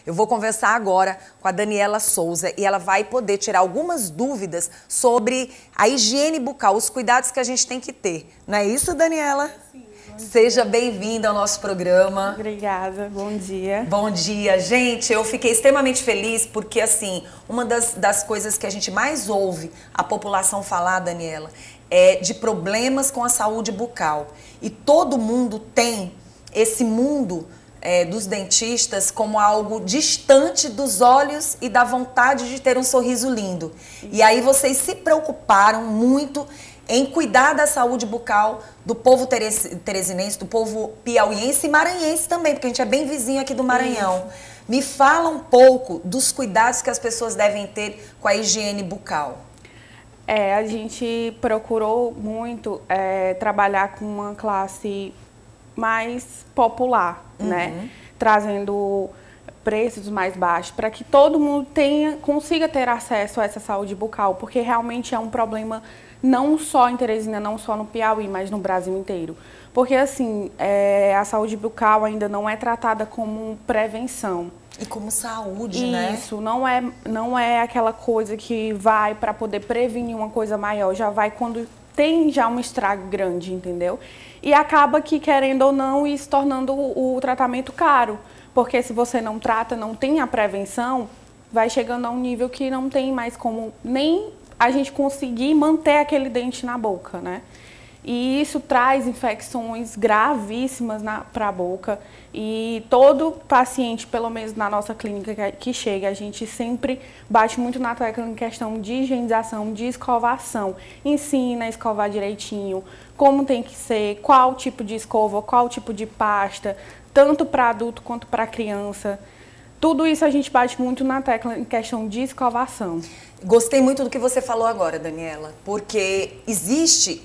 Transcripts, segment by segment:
Eu vou conversar agora com a Daniela Souza e ela vai poder tirar algumas dúvidas sobre a higiene bucal, os cuidados que a gente tem que ter. Não é isso, Daniela? Sim. Seja bem-vinda ao nosso programa. Obrigada, bom dia. Bom dia, gente. Eu fiquei extremamente feliz porque, assim, uma das coisas que a gente mais ouve a população falar, Daniela, é de problemas com a saúde bucal. E todo mundo tem esse mundo dos dentistas como algo distante dos olhos e da vontade de ter um sorriso lindo. E aí vocês se preocuparam muito em cuidar da saúde bucal do povo teresinense, do povo piauiense e maranhense também, porque a gente é bem vizinho aqui do Maranhão. Isso. Me fala um pouco dos cuidados que as pessoas devem ter com a higiene bucal. A gente procurou muito trabalhar com uma classe mais popular, né? Trazendo preços mais baixos para que todo mundo consiga ter acesso a essa saúde bucal, porque realmente é um problema não só em Teresina, não só no Piauí, mas no Brasil inteiro. Porque, assim, a saúde bucal ainda não é tratada como prevenção. E como saúde, né? Isso, não é aquela coisa que vai para poder prevenir uma coisa maior, já vai quando tem já um estrago grande, entendeu? E acaba que, querendo ou não, ir se tornando o tratamento caro. Porque se você não trata, não tem a prevenção, vai chegando a um nível que não tem mais como nem a gente conseguir manter aquele dente na boca, né? E isso traz infecções gravíssimas para a boca. E todo paciente, pelo menos na nossa clínica que chega, a gente sempre bate muito na tecla em questão de higienização, de escovação. Ensina a escovar direitinho, como tem que ser, qual tipo de escova, qual tipo de pasta, tanto para adulto quanto para criança. Tudo isso a gente bate muito na tecla em questão de escovação. Gostei muito do que você falou agora, Daniela, porque existe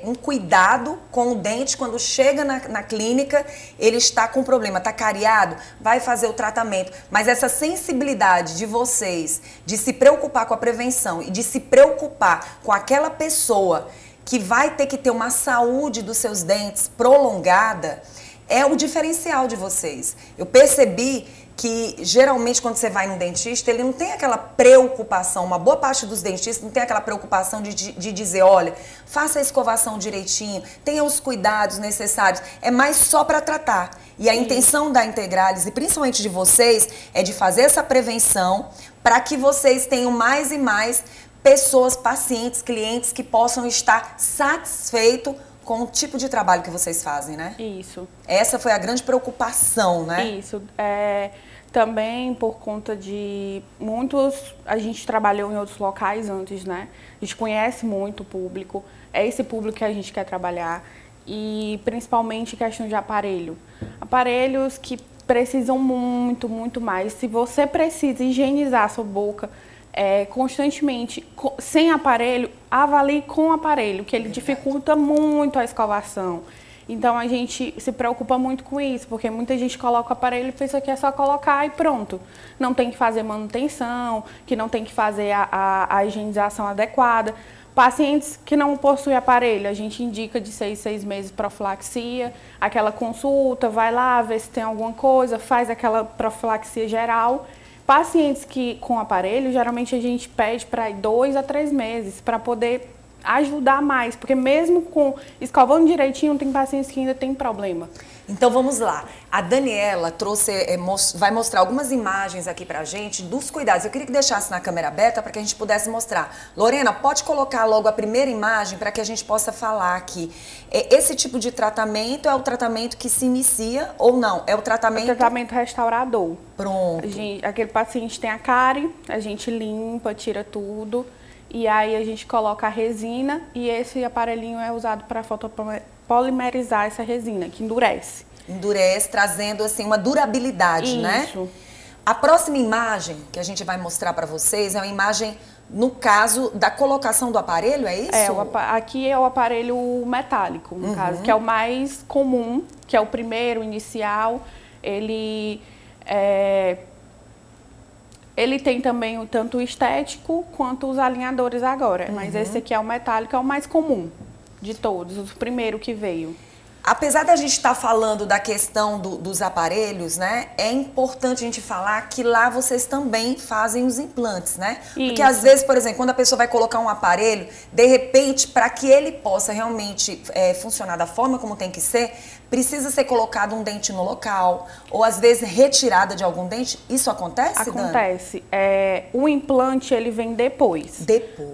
um cuidado com o dente quando chega na clínica, ele está com problema, está cariado, vai fazer o tratamento. Mas essa sensibilidade de vocês, de se preocupar com a prevenção e de se preocupar com aquela pessoa que vai ter que ter uma saúde dos seus dentes prolongada, é o diferencial de vocês. Eu percebi que geralmente quando você vai num dentista, ele não tem aquela preocupação, uma boa parte dos dentistas não tem aquela preocupação de dizer, olha, faça a escovação direitinho, tenha os cuidados necessários, é mais só para tratar. E a intenção da Integralis, e principalmente de vocês, é de fazer essa prevenção para que vocês tenham mais e mais pessoas, pacientes, clientes que possam estar satisfeitos com o tipo de trabalho que vocês fazem, né? Isso. Essa foi a grande preocupação, né? Isso. Também por conta de a gente trabalhou em outros locais antes, né? A gente conhece muito o público, é esse público que a gente quer trabalhar e principalmente questão de aparelho. Aparelhos que precisam muito, muito mais. Se você precisa higienizar a sua boca constantemente, sem aparelho, avalie com o aparelho, que ele dificulta muito a escovação. Então a gente se preocupa muito com isso, porque muita gente coloca o aparelho e pensa que é só colocar e pronto. Não tem que fazer manutenção, que não tem que fazer a higienização adequada. Pacientes que não possuem aparelho, a gente indica de 6 meses profilaxia, aquela consulta, vai lá, vê se tem alguma coisa, faz aquela profilaxia geral. Pacientes com aparelho, geralmente a gente pede para 2 a 3 meses para poder ajudar mais, porque mesmo escovando direitinho, tem pacientes que ainda têm problema. Então vamos lá. A Daniela vai mostrar algumas imagens aqui pra gente dos cuidados. Eu queria que deixasse na câmera aberta para que a gente pudesse mostrar. Lorena, pode colocar logo a primeira imagem para que a gente possa falar aqui. Esse tipo de tratamento é o tratamento que se inicia ou não? É o tratamento... É o tratamento restaurador. Pronto. Aquele paciente tem a cárie, a gente limpa, tira tudo. E aí a gente coloca a resina e esse aparelhinho é usado para fotopolimerizar essa resina, que endurece. Endurece, trazendo assim uma durabilidade, né? Isso. A próxima imagem que a gente vai mostrar para vocês é uma imagem, no caso, da colocação do aparelho, é isso? Aqui é o aparelho metálico, no caso, que é o mais comum, que é o primeiro, inicial. Ele tem também tanto o estético quanto os alinhadores agora. Mas esse aqui é o metálico, é o mais comum de todos, o primeiro que veio. Apesar da gente estar falando da questão dos aparelhos, né? É importante a gente falar que lá vocês também fazem os implantes, né? Porque às vezes, por exemplo, quando a pessoa vai colocar um aparelho, de repente, para que ele possa realmente funcionar da forma como tem que ser, precisa ser colocado um dente no local, ou às vezes retirada de algum dente. Isso acontece, Dani? Acontece. O implante, ele vem depois.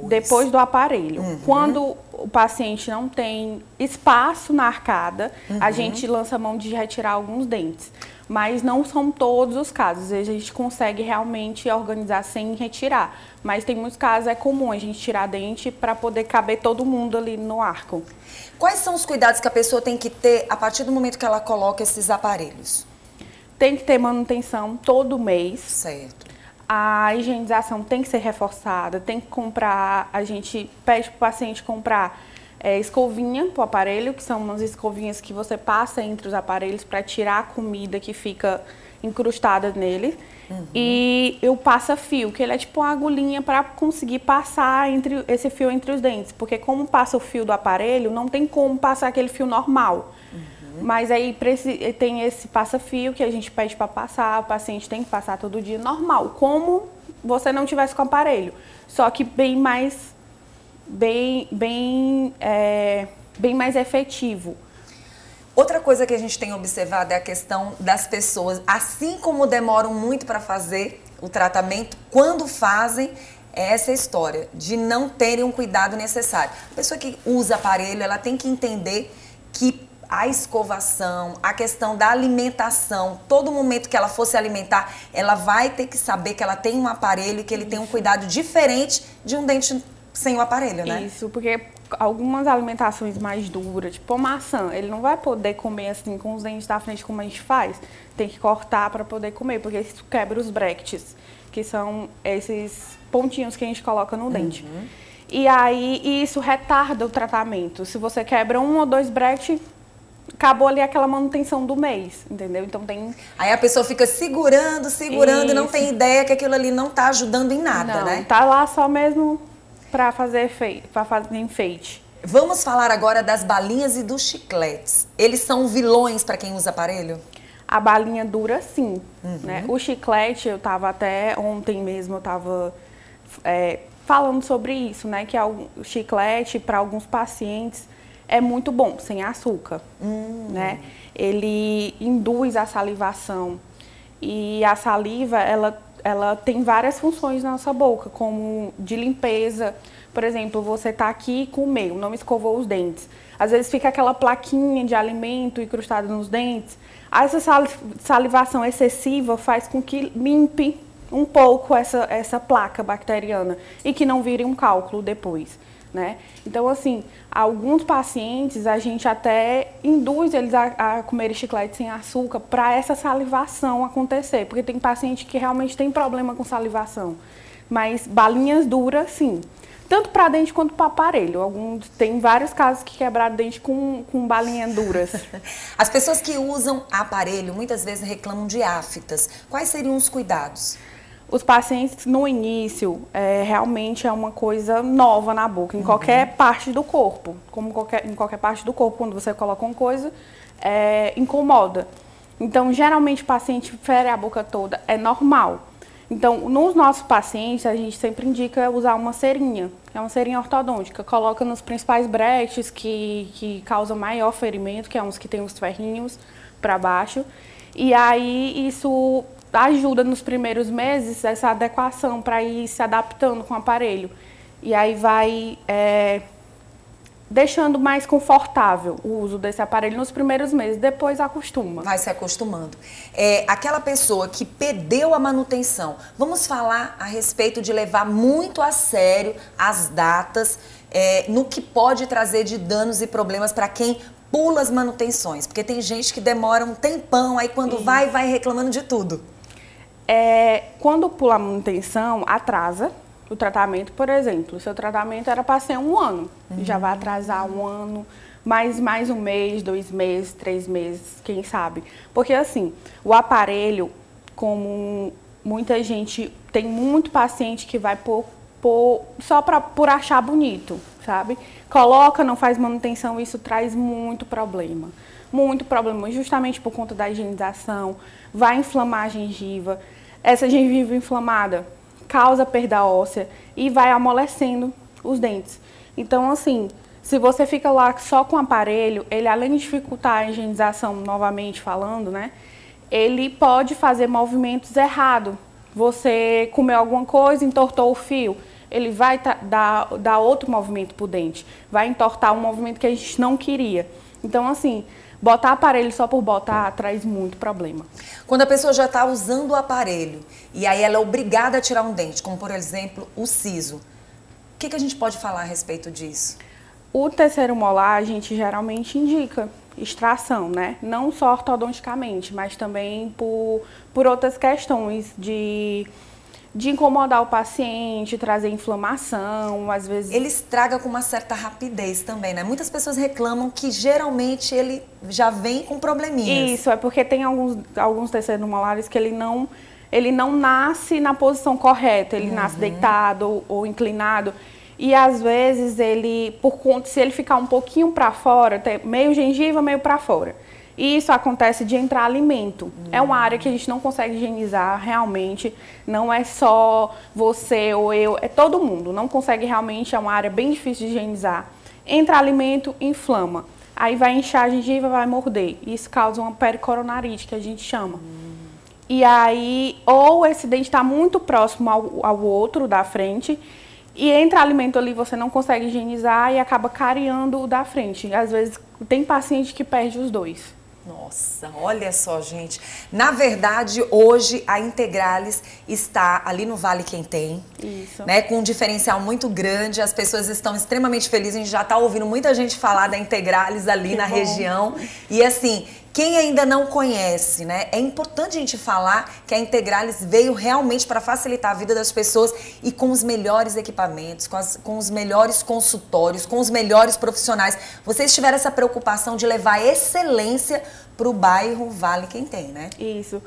Depois do aparelho. Quando o paciente não tem espaço na arcada, a gente lança mão de retirar alguns dentes. Mas não são todos os casos. Às vezes a gente consegue realmente organizar sem retirar. Mas tem muitos casos, é comum a gente tirar dente para poder caber todo mundo ali no arco. Quais são os cuidados que a pessoa tem que ter a partir do momento que ela coloca esses aparelhos? Tem que ter manutenção todo mês. Certo. A higienização tem que ser reforçada, tem que comprar, a gente pede para o paciente comprar escovinha para o aparelho, que são umas escovinhas que você passa entre os aparelhos para tirar a comida que fica incrustada nele. E o passa-fio, que ele é tipo uma agulhinha para conseguir passar esse fio entre os dentes. Porque como passa o fio do aparelho, não tem como passar aquele fio normal. Mas aí tem esse passa-fio que a gente pede para passar, o paciente tem que passar todo dia normal, como você não tivesse com o aparelho. Só que bem mais efetivo. Outra coisa que a gente tem observado é a questão das pessoas, assim como demoram muito para fazer o tratamento, quando fazem, é essa história de não terem um cuidado necessário. A pessoa que usa aparelho, ela tem que entender que a escovação, a questão da alimentação, todo momento que ela for se alimentar, ela vai ter que saber que ela tem um aparelho e que ele tem um cuidado diferente de um dente sem o aparelho, né? Isso, porque algumas alimentações mais duras, tipo a maçã, ele não vai poder comer assim com os dentes da frente como a gente faz. Tem que cortar para poder comer, porque isso quebra os brackets, que são esses pontinhos que a gente coloca no dente. E aí isso retarda o tratamento. Se você quebra 1 ou 2 brackets, acabou ali aquela manutenção do mês, entendeu? Então tem... Aí a pessoa fica segurando e não tem ideia que aquilo ali não tá ajudando em nada, né? Tá lá só mesmo para fazer enfeite. Vamos falar agora das balinhas e dos chicletes. Eles são vilões para quem usa aparelho? A balinha dura, sim. Né? O chiclete, eu tava até ontem mesmo, eu tava falando sobre isso, né? Que o chiclete, para alguns pacientes, é muito bom, sem açúcar, né? Ele induz a salivação e a saliva, ela tem várias funções na nossa boca, como de limpeza. Por exemplo, você tá aqui e comeu, não escovou os dentes. Às vezes fica aquela plaquinha de alimento incrustada nos dentes. Essa salivação excessiva faz com que limpe um pouco essa placa bacteriana e que não vire um cálculo depois. Né? Então, assim, alguns pacientes a gente até induz eles a comerem chiclete sem açúcar para essa salivação acontecer, porque tem paciente que realmente tem problema com salivação, mas balinhas duras, sim, tanto para dente quanto para aparelho. Tem vários casos que quebraram dente com balinhas duras. As pessoas que usam aparelho muitas vezes reclamam de aftas. Quais seriam os cuidados? Os pacientes, no início, realmente é uma coisa nova na boca, em qualquer parte do corpo. Em qualquer parte do corpo, quando você coloca uma coisa, incomoda. Então, geralmente, o paciente fere a boca toda, é normal. Então, nos nossos pacientes, a gente sempre indica usar uma cerinha, que é uma cerinha ortodôntica. Coloca nos principais brechtes que causam maior ferimento, que é uns que tem os ferrinhos para baixo. E aí, isso ajuda nos primeiros meses essa adequação para ir se adaptando com o aparelho. E aí vai deixando mais confortável o uso desse aparelho nos primeiros meses, depois acostuma. Vai se acostumando. Aquela pessoa que perdeu a manutenção, vamos falar a respeito de levar muito a sério as datas, no que pode trazer de danos e problemas para quem pula as manutenções, porque tem gente que demora um tempão, aí quando vai reclamando de tudo. Quando pula a manutenção, atrasa o tratamento. Por exemplo, o seu tratamento era para ser 1 ano, já vai atrasar 1 ano, mais 1 mês, 2 meses, 3 meses, quem sabe. Porque assim, o aparelho, como muita gente, tem muito paciente que vai só por achar bonito, sabe? Coloca, não faz manutenção, isso traz muito problema. muito problema, justamente por conta da higienização, vai inflamar a gengiva. Essa gengiva inflamada causa perda óssea e vai amolecendo os dentes. Então, assim, se você fica lá só com o aparelho, ele além de dificultar a higienização, novamente falando, né, ele pode fazer movimentos errados. Você comeu alguma coisa, entortou o fio, ele vai dar outro movimento para o dente, vai entortar um movimento que a gente não queria. Então, assim, botar aparelho só por botar traz muito problema. Quando a pessoa já está usando o aparelho e aí ela é obrigada a tirar um dente, como por exemplo o siso, o que a gente pode falar a respeito disso? O terceiro molar a gente geralmente indica extração, né? Não só ortodonticamente, mas também por outras questões de incomodar o paciente, trazer inflamação, às vezes... Ele estraga com uma certa rapidez também, né? Muitas pessoas reclamam que geralmente ele já vem com probleminhas. Isso, é porque tem alguns terceiros molares que ele não nasce na posição correta, ele nasce deitado ou inclinado. E às vezes se ele ficar um pouquinho para fora, meio gengiva, meio para fora. E isso acontece de entrar alimento. É uma área que a gente não consegue higienizar realmente. Não é só você ou eu, é todo mundo. Não consegue realmente, é uma área bem difícil de higienizar. Entra alimento, inflama. Aí vai inchar a gengiva, vai morder. Isso causa uma pericoronarite, que a gente chama. E aí, ou esse dente está muito próximo ao outro da frente, e entra alimento ali, você não consegue higienizar e acaba cariando o da frente. Às vezes tem paciente que perde os dois. Nossa, olha só, gente. Na verdade, hoje a Integrales está ali no Vale Quem Tem. Isso. Né, com um diferencial muito grande. As pessoas estão extremamente felizes. A gente já está ouvindo muita gente falar da Integrales ali na região. E assim, quem ainda não conhece, né, é importante a gente falar que a Integrales veio realmente para facilitar a vida das pessoas e com os melhores equipamentos, com os melhores consultórios, com os melhores profissionais. Vocês tiveram essa preocupação de levar excelência para o bairro Vale Quem Tem, né? Isso.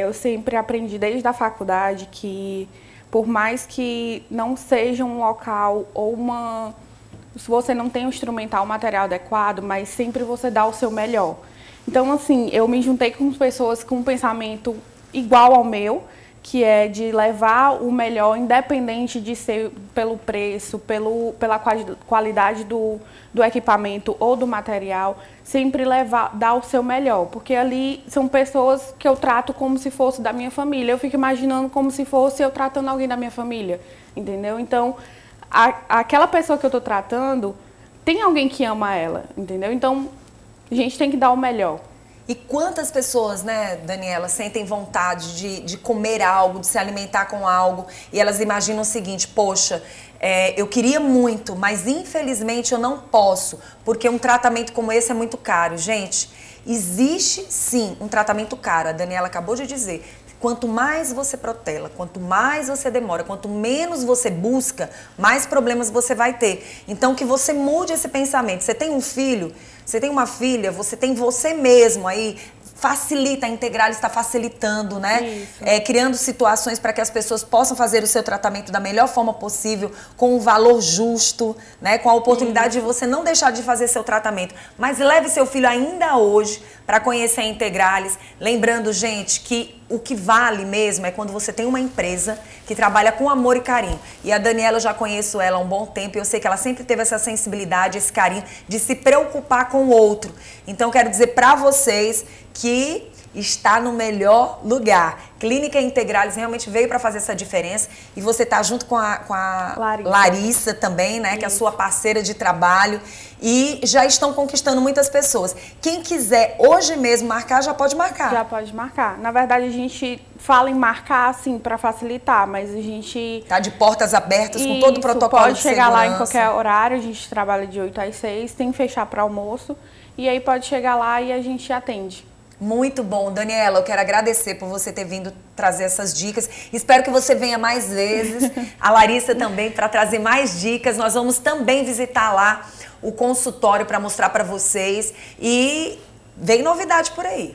Eu sempre aprendi desde a faculdade que, por mais que não seja um local ou se você não tem um instrumental, um material adequado, mas sempre você dá o seu melhor. Então, assim, eu me juntei com pessoas com um pensamento igual ao meu, que é de levar o melhor, independente de ser pelo preço, pela qualidade do equipamento ou do material, sempre dar o seu melhor. Porque ali são pessoas que eu trato como se fosse da minha família. Eu fico imaginando como se fosse eu tratando alguém da minha família, entendeu? Então, aquela pessoa que eu estou tratando, tem alguém que ama ela, entendeu? Então, a gente tem que dar o melhor. E quantas pessoas, né, Daniela, sentem vontade de comer algo, de se alimentar com algo, e elas imaginam o seguinte: poxa, eu queria muito, mas infelizmente eu não posso, porque um tratamento como esse é muito caro. Gente, existe sim um tratamento caro, a Daniela acabou de dizer. Quanto mais você protela, quanto mais você demora, quanto menos você busca, mais problemas você vai ter. Então, que você mude esse pensamento. Você tem um filho, você tem uma filha, você tem você mesmo aí. Facilita, a Integrales está facilitando, né? Criando situações para que as pessoas possam fazer o seu tratamento da melhor forma possível, com um valor justo, né? Com a oportunidade de você não deixar de fazer seu tratamento. Mas leve seu filho ainda hoje para conhecer a Integrales. Lembrando, gente, que o que vale mesmo é quando você tem uma empresa que trabalha com amor e carinho. E a Daniela, eu já conheço ela há um bom tempo e eu sei que ela sempre teve essa sensibilidade, esse carinho de se preocupar com o outro. Então, quero dizer para vocês que está no melhor lugar. Clínica Integrales realmente veio para fazer essa diferença e você tá junto com a Larissa também, né? Isso. Que é a sua parceira de trabalho e já estão conquistando muitas pessoas. Quem quiser hoje mesmo marcar, já pode marcar. Já pode marcar. Na verdade, a gente fala em marcar assim para facilitar, mas a gente... Tá de portas abertas com todo o protocolo de segurança. Pode chegar lá em qualquer horário, a gente trabalha de 8 às 6, tem que fechar para almoço e aí pode chegar lá e a gente atende. Muito bom, Daniela, eu quero agradecer por você ter vindo trazer essas dicas. Espero que você venha mais vezes, a Larissa também, para trazer mais dicas. Nós vamos também visitar lá o consultório para mostrar para vocês e vem novidade por aí.